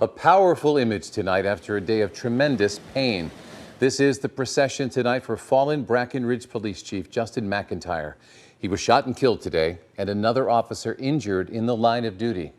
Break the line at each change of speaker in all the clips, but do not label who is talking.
A powerful image tonight after a day of tremendous pain. This is the procession tonight for fallen Brackenridge Police Chief Justin McIntyre. He was shot and killed today, and another officer injured in the line of duty.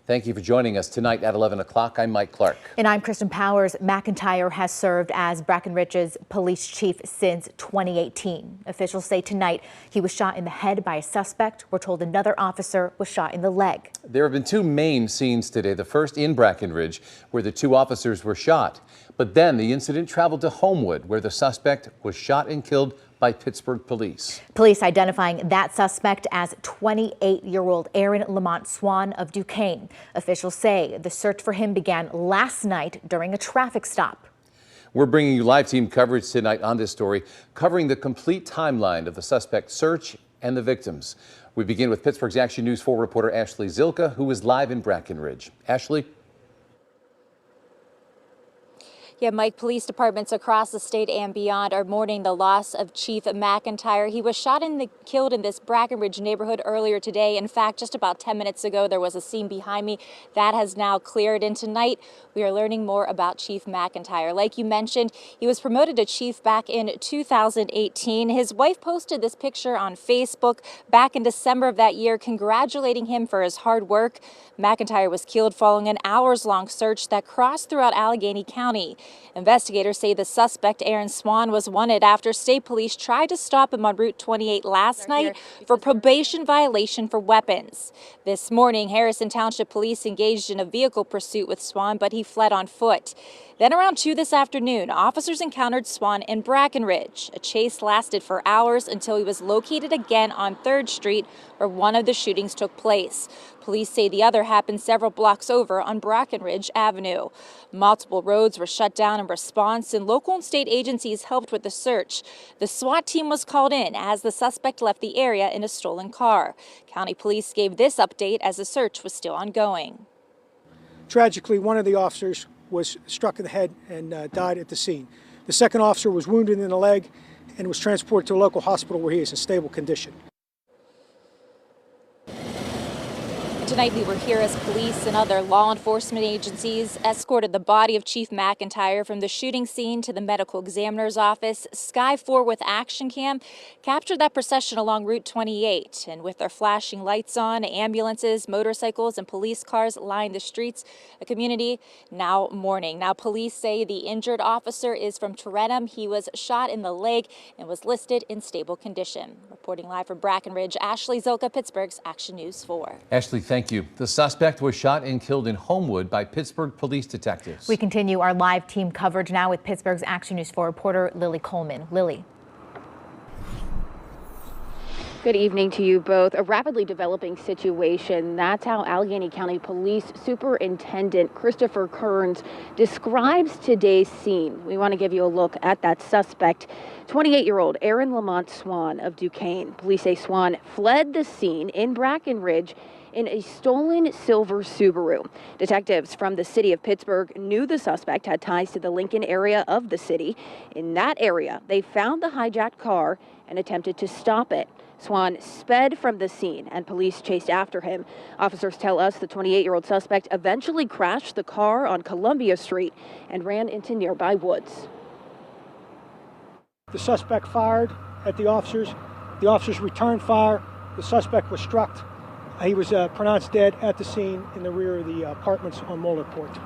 Thank you for joining us tonight at 11 o'clock. I'm Mike Clark.
And I'm Kristen Powers. McIntyre has served as Brackenridge's police chief since 2018. Officials say tonight he was shot in the head by a suspect. We're told another officer was shot in the leg.
There have been two main scenes today. The first in Brackenridge, where the two officers were shot. But then the incident traveled to Homewood, where the suspect was shot and killed by Pittsburgh police.
Police identifying that suspect as 28-year-old Aaron Lamont Swan of Duquesne. Officials say the search for him began last night during a traffic stop.
We're bringing you live team coverage tonight on this story, covering the complete timeline of the suspect search and the victims. We begin with Pittsburgh's Action News 4 reporter Ashley Zilka, who is live in Brackenridge. Ashley?
Yeah, Mike, police departments across the state and beyond are mourning the loss of Chief McIntyre. He was shot and killed in this Brackenridge neighborhood earlier today. In fact, just about 10 minutes ago, there was a scene behind me that has now cleared. And tonight, we are learning more about Chief McIntyre. Like you mentioned, he was promoted to chief back in 2018. His wife posted this picture on Facebook back in December of that year, congratulating him for his hard work. McIntyre was killed following an hours-long search that crossed throughout Allegheny County. Investigators say the suspect, Aaron Swan, was wanted after state police tried to stop him on Route 28 last night for probation violation for weapons. This morning, Harrison Township Police engaged in a vehicle pursuit with Swan, but he fled on foot. Then around 2 this afternoon, officers encountered Swan in Brackenridge. A chase lasted for hours until he was located again on 3rd Street, where one of the shootings took place. Police say the other happened several blocks over on Brackenridge Avenue. Multiple roads were shut down in response, and local and state agencies helped with the search. The SWAT team was called in as the suspect left the area in a stolen car. County police gave this update as the search was still ongoing.
Tragically, one of the officers was struck in the head and died at the scene. The second officer was wounded in the leg and was transported to a local hospital where he is in stable condition.
Tonight we were here as police and other law enforcement agencies escorted the body of Chief McIntyre from the shooting scene to the medical examiner's office. Sky 4 with Action Cam captured that procession along Route 28, and with their flashing lights on, ambulances, motorcycles, and police cars lined the streets. A community now mourning. Now police say the injured officer is from Tarentum. He was shot in the leg and was listed in stable condition. Reporting live from Brackenridge, Ashley Zilka, Pittsburgh's Action News 4.
Ashley, thank you. The suspect was shot and killed in Homewood by Pittsburgh police detectives.
We continue our live team coverage now with Pittsburgh's Action News 4 reporter Lily Coleman. Lily.
Good evening to you both. A rapidly developing situation. That's how Allegheny County Police Superintendent Christopher Kearns describes today's scene. We want to give you a look at that suspect, 28-year-old Aaron Lamont Swan of Duquesne. Police say Swan fled the scene in Brackenridge in a stolen silver Subaru. Detectives from the city of Pittsburgh knew the suspect had ties to the Lincoln area of the city. In that area, they found the hijacked car and attempted to stop it. Swan sped from the scene and police chased after him. Officers tell us the 28-year-old suspect eventually crashed the car on Columbia Street and ran into nearby woods.
The suspect fired at the officers. The officers returned fire. The suspect was struck. He was pronounced dead at the scene in the rear of the apartments on Moellerport.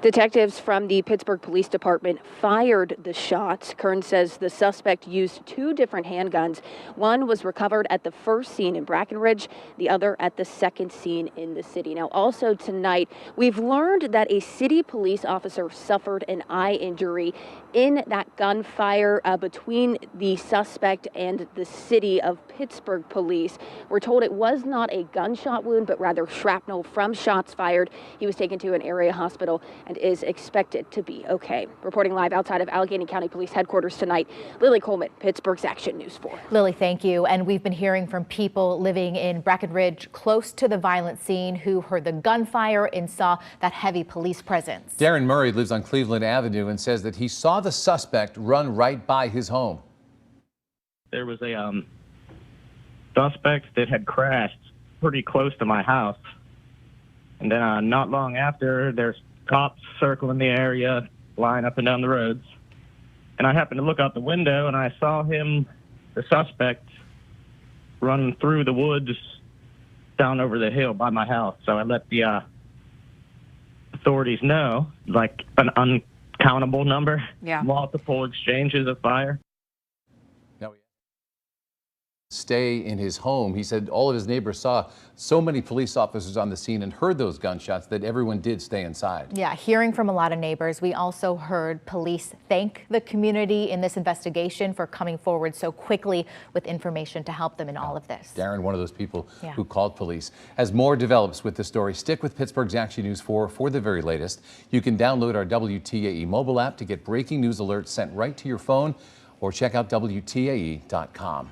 Detectives from the Pittsburgh Police Department fired the shots. Kearns says the suspect used 2 different handguns. One was recovered at the first scene in Brackenridge, the other at the second scene in the city. Now, also tonight, we've learned that a city police officer suffered an eye injury in that gunfire between the suspect and the city of Pittsburgh police. We're told it was not a gunshot wound, but rather shrapnel from shots fired. He was taken to an area hospital and is expected to be okay. Reporting live outside of Allegheny County Police Headquarters tonight, Lily Coleman, Pittsburgh's Action News 4.
Lily, thank you. And we've been hearing from people living in Brackenridge close to the violent scene who heard the gunfire and saw that heavy police presence.
Darren Murray lives on Cleveland Avenue and says that he saw the suspect run right by his home.
There was a suspect that had crashed pretty close to my house, And then not long after, there's cops circling the area, flying up and down the roads. And I happened to look out the window, and I saw him, the suspect, run through the woods down over the hill by my house. So I let the authorities know, like an uncountable number, multiple exchanges of fire.
Now, stay in his home. He said all of his neighbors saw so many police officers on the scene and heard those gunshots that everyone did stay inside.
Yeah, hearing from a lot of neighbors, we also heard police thank the community in this investigation for coming forward so quickly with information to help them in all of this.
Darren, one of those people who called police. As more develops with the story, stick with Pittsburgh's Action News 4 for the very latest. You can download our WTAE mobile app to get breaking news alerts sent right to your phone, or check out WTAE.com.